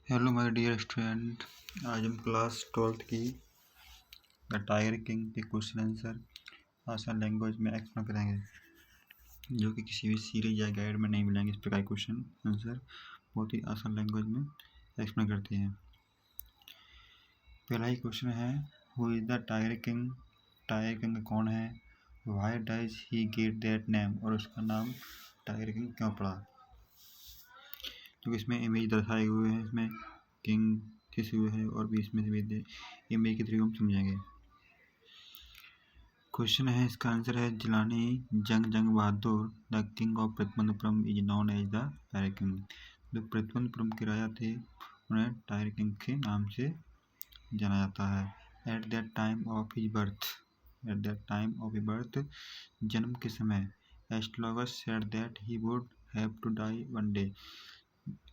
Hello my dear student. आज हम class 12th की द टाइगर किंग के क्वेश्चन आंसर आसान लैंग्वेज में एक्सप्लेन करेंगे, जो कि किसी भी सीरीज या गाइड में नहीं मिलेंगे। इस प्रकार के क्वेश्चन आंसर बहुत ही आसान लैंग्वेज में एक्सप्लेन करते हैं। पहला ही क्वेश्चन है, who is the tiger king? Tiger king कौन है? Why does he get that name? और उसका नाम टाइगर किंग क्यों पड़ा? क्योंकि इसमें इमेज दर्शाए हुए हैं, इसमें किंग किस हुए है और भी इसमें इमेज के थ्रू हम समझेंगे। क्वेश्चन है, इसका आंसर है Jilani Jung Bahadur the king of Pratibandhapuram is known as the tiger king. जो प्रतिबंधपुरम के राजा थे उन्हें टाइगर किंग के नाम से जाना जाता है। At that time of his birth, जन्म के समय, astrologers said that he would have to die one day.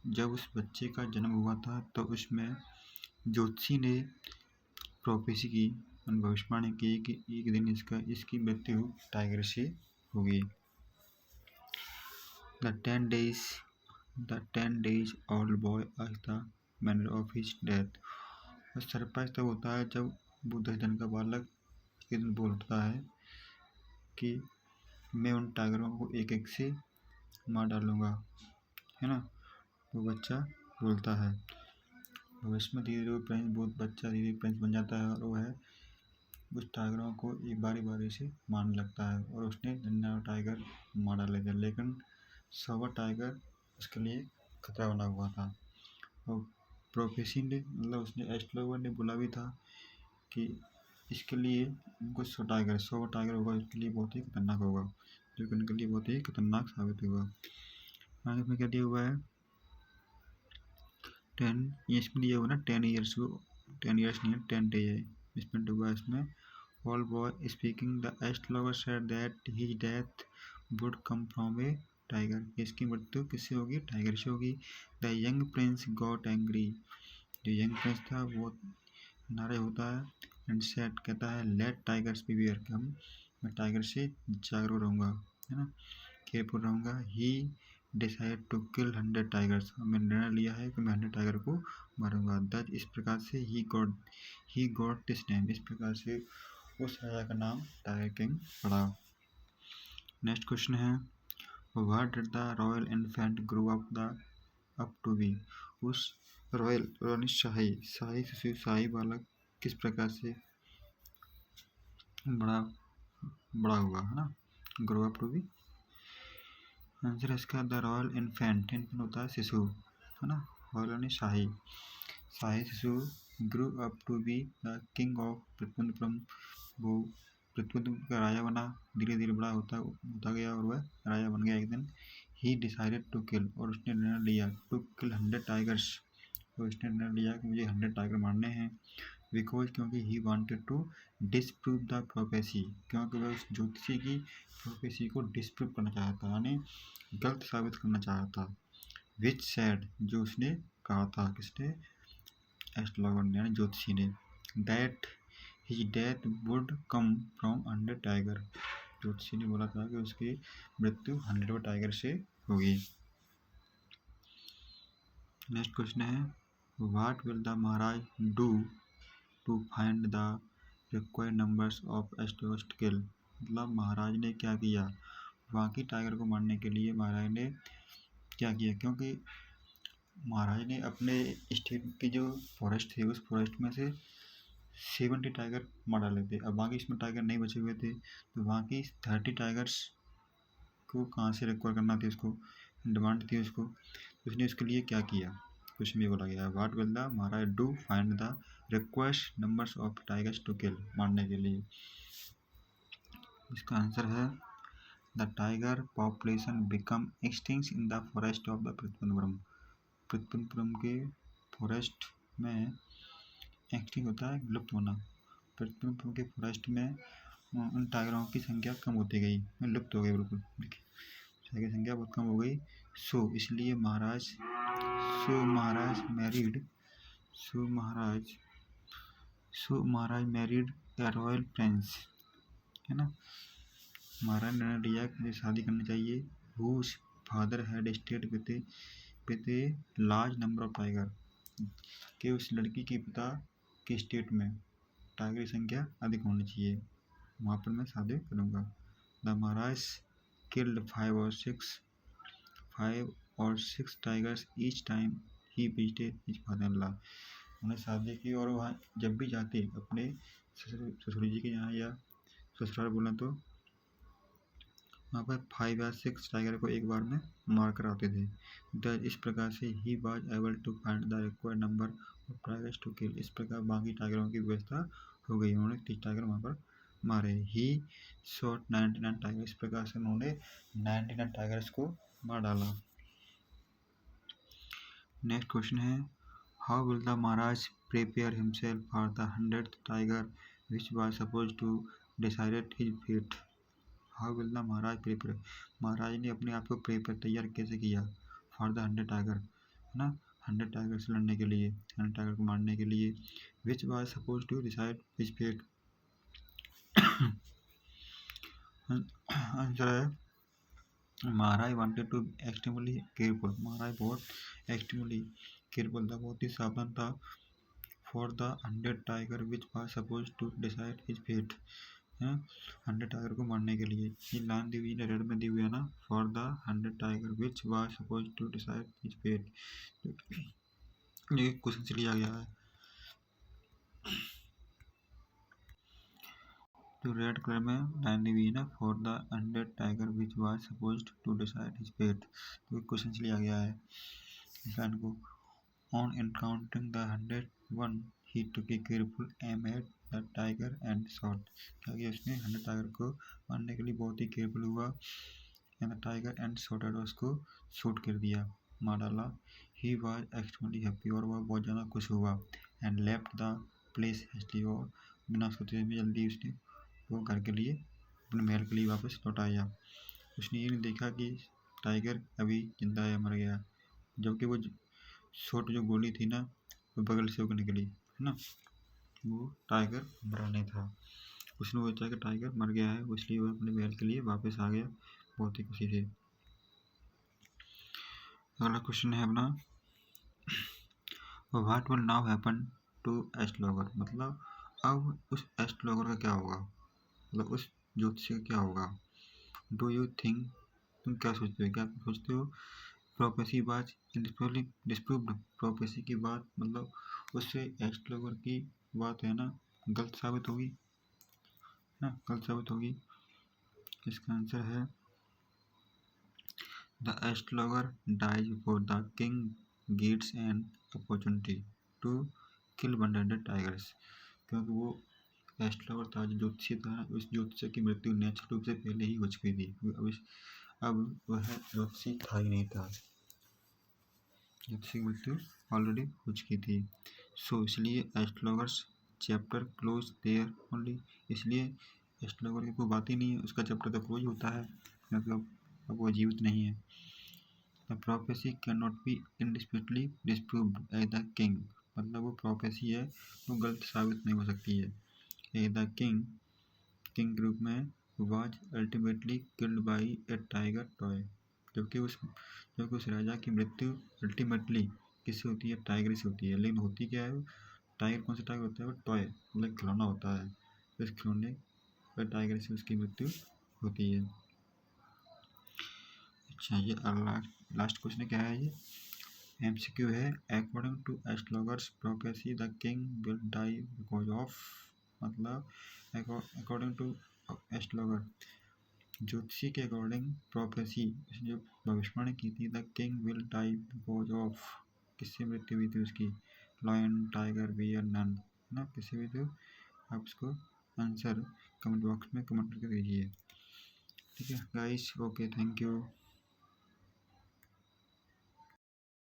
जब उस बच्चे का जन्म हुआ था तो उसमें ज्योतिषी ने प्रोफेसी की, भविष्यवाणी की कि एक दिन इसकी मृत्यु टाइगर से होगी। The 10 days old boy asked the manner of his death। और सरप्राइज तब होता है जब वो 10 दिन का बालक एक दिन बोलता है कि मैं उन टाइगरों को एक एक से मार डालूंगा, है ना। वो बच्चा बोलता है। भविष्य में धीरे धीरे बच्चा धीरे प्रिंस बन जाता है और वह उस टाइगरों को एक बारी बारी से मारने लगता है और उसने 99 टाइगर मार डाले थे, लेकिन 100वां टाइगर उसके लिए खतरा बना हुआ था। और प्रोफेसी ने मतलब उसने एस्ट्रोलॉगर ने बोला भी था कि इसके लिए उनको 100 टाइगर होगा, इसके लिए बहुत ही खतरनाक होगा, जो कि उनके लिए बहुत ही खतरनाक साबित हुआ। आगे में क्या दिया हुआ है, 10 इसमें दिया हुआ ना 10 ईयर्स को, 10 ईयर्स नहीं है 10 डे है इसमें डूबा। इसमें All boy speaking, the astrologer said that his death would come from a tiger। इसकी मृत्यु किससे होगी? टाइगर से होगी। The young prince got angry। जो यंग प्रिंस था वो नारे होता है एंड सेड कहता है लेट टाइगर्स बिहेवियर, मैं टाइगर से जागरूक रहूँगा, है ना, केयरफुल रहूँगा। ही डिसाइड टू किल 100 टाइगर्स। मैंने निर्णय लिया है कि मैं 100 टाइगर को मारूंगा। दस इस प्रकार से ही गॉट दिस नेम, इस प्रकार से उस राजा का नाम टाइगर किंग पड़ा। नेक्स्ट क्वेश्चन है, what did the royal infant grow up to be? उस रॉयल शाही शिशु शाही बालक किस प्रकार से बड़ा हुआ, है ना, grow up to be. Answer इसका द रॉयल इन्फेंट होता है शिशु, है ना, रॉयल शाही शिशु grow up to be the king of Pratibandhpuram. वो प्रतिबंधपुरम का राजा बना, धीरे धीरे बड़ा होता गया और वह राजा बन गया एक दिन। ही डिसाइडेड टू किल, और उसने निर्णय लिया टू किल 100 टाइगर्स, तो उसने निर्णय लिया कि मुझे 100 टाइगर मारने हैं। बिकॉज क्योंकि he wanted to disprove the prophecy, क्योंकि वह उस ज्योतिषी की प्रोफेसी को डिसप्रूव करना चाहता, यानी गलत साबित करना चाहता। विच सैड, जो उसने कहा था, किसने? एस्ट्रोलॉगर ने, यानी ज्योतिषी ने। That his death would come from 100 tiger, ज्योतिषी ने बोला था कि उसकी मृत्यु 100 टाइगर से होगी। नेक्स्ट क्वेश्चन है, what will the Maharaj do to find the required numbers of astrologers to kill? मतलब महाराज ने क्या किया बाकी टाइगर को मारने के लिए? महाराज ने क्या किया, क्योंकि महाराज ने अपने स्टेट की जो फॉरेस्ट थी उस फॉरेस्ट में से 70 टाइगर मार डाले थे। अब बाकी इसमें टाइगर नहीं बचे हुए थे, तो बाकी 30 टाइगर्स को कहाँ से रिक्वायर करना थी, उसको डिमांड थी उसको, तो उसने उसके लिए क्या किया? कुछ भी बोला गया है, what will the Maharaj do find the request numbers of tigers to kill, मारने के लिए। इसका आंसर है the tiger population become extinct in the forest of the Pratibandhpuram. Pratibandhpuram के फॉरेस्ट में एक्सटिंक्ट होता है लुप्त होना। प्रतिबंधपुरम के फॉरेस्ट में उन टाइगरों की संख्या कम होती गई, लुप्त हो गई बिल्कुल, की संख्या बहुत कम हो गई। इसलिए महाराज मैरिड द रॉयल प्रिंस, है ना। महाराज ने निर्णय लिया कि मुझे शादी करनी चाहिए। Whose father had stayed with a large number of tiger, कि उस लड़की के पिता के स्टेट में टाइगर की संख्या अधिक होनी चाहिए, वहाँ पर मैं शादी करूँगा। The Maharaj killed 5 or 6 tigers each time he visited his father-in-law। उन्हें शादी की और वहाँ जब भी जाते अपने ससुर जी के यहाँ या ससुराल बोला तो वहाँ पर 5 या 6 टाइगर को एक बार में मार कर आते थे। इस प्रकार से he was able to find the required number of tigers to kill. इस प्रकार बाकी टाइगरों की व्यवस्था हो गई, उन्होंने 30 टाइगर वहाँ पर मारे। ही शॉट 99 टाइगर, इस प्रकार से उन्होंने 99 टाइगर्स को मार डाला। नेक्स्ट क्वेश्चन है, how will the Maharaja prepare himself for the 100th tiger which was suppose to decided his fate. How will the Maharaja prepare, Maharaja ने अपने आप को प्रिपेयर तैयार कैसे किया फॉर द 100 टाइगर, है ना, 100 टाइगर से लड़ने के लिए, 100 टाइगर को मारने के लिए। Which was suppose to decide his fate, answer है Maharaj wanted to extremely careful, Maharaj बहुत एक्सट्रीमली केयरफुल था, बहुत ही सावधान था। For the 100 tiger which was suppose to decide his fate, 100 tiger को मारने के लिए। ये लाइन दी हुई है, रेड में दी हुई है ना, for the 100 tiger which was suppose to decide his fate, ये क्वेश्चन से लिया गया है। जो रेड कलर में लाइन दी हुई है ना, for the 100 tiger which was suppose to decide his fate, तो ये क्वेश्चन से लिया गया है इस लाइन को। On encountering the 101 he took a careful aim at the tiger and shot, क्या किया उसने 100 टाइगर को मारने के लिए बहुत ही केयरफुल हुआ, and tiger and shot at, उसको शूट कर दिया, मार डाला। ही वाज एक्सट्रीमली हैप्पी, और वह बहुत ज़्यादा खुश हुआ। And left the place hastily, और बिना सोचे भी जल्दी उसने वो घर के लिए अपने महल के लिए वापस लौट आया। उसने ये नहीं देखा कि टाइगर अभी जिंदा है मर गया, जबकि वो शॉट जो गोली थी ना वो बगल से होकर निकली, है ना, वो टाइगर मरा नहीं था। उसने सोचा कि टाइगर मर गया है, इसलिए वो अपने महल के लिए वापस आ गया बहुत ही खुशी से। अगला क्वेश्चन है अपना, what will now happen to astrologer, मतलब अब उस एस्ट्रोलॉगर का क्या होगा, मतलब उस ज्योतिषी का क्या होगा। डू यू थिंक, तुम क्या सोचते हो, क्या सोचते हो, प्रोफेसी बात डिस्प्रूव्ड, प्रोफेसी की बात मतलब उससे एस्ट्रोलॉगर की बात है ना गलत साबित होगी ना, गलत साबित होगी। इसका आंसर है the astrologer dies before the king gets an opportunity to kill 100 tigers, क्योंकि वो एस्ट्रोलॉगर था, जो ज्योतिषी था, उस ज्योतिषी की मृत्यु नेचुरल रूप से पहले ही हो चुकी थी। अब वह ज्योतिषी था ही नहीं था, ज्योतिषी की मृत्यु ऑलरेडी हो चुकी थी। सो इसलिए एस्ट्रोलॉगर्स चैप्टर क्लोज देयर ओनली, इसलिए एस्ट्रोलॉगर की कोई बात ही नहीं है, उसका चैप्टर तो क्लोज होता है, मतलब अब वो जीवित नहीं है। The prophecy can not be indisputably disproved by the king, मतलब वो प्रोफेसी है वो गलत साबित नहीं हो सकती है। द किंग के रूप में was ultimately killed by A tiger toy, जबकि उस राजा की मृत्यु अल्टीमेटली किससे होती है, टाइगर से होती है। लेकिन होती क्या है, टाइगर कौन सा टाइगर होता है, वो टॉय मतलब खिलौना होता है, इस खिलौने पर टाइगर से उसकी मृत्यु होती है। अच्छा, ये लास्ट क्वेश्चन क्या है, ये एमसीक्यू है। According to astrologers prophecy the king will die because of, मतलब अकॉर्डिंग टू एस्ट्रोलॉगर, ज्योतिषी के अकॉर्डिंग प्रोफेसी, जो भविष्यवाणी की थी, the king will die because of, किससे मृत्यु हुई थी उसकी, लायन टाइगर बियर नन, ना किसी भी, तो आप इसको आंसर कमेंट बॉक्स में कमेंट करके दीजिए। ठीक है गाइस, ओके, थैंक यू।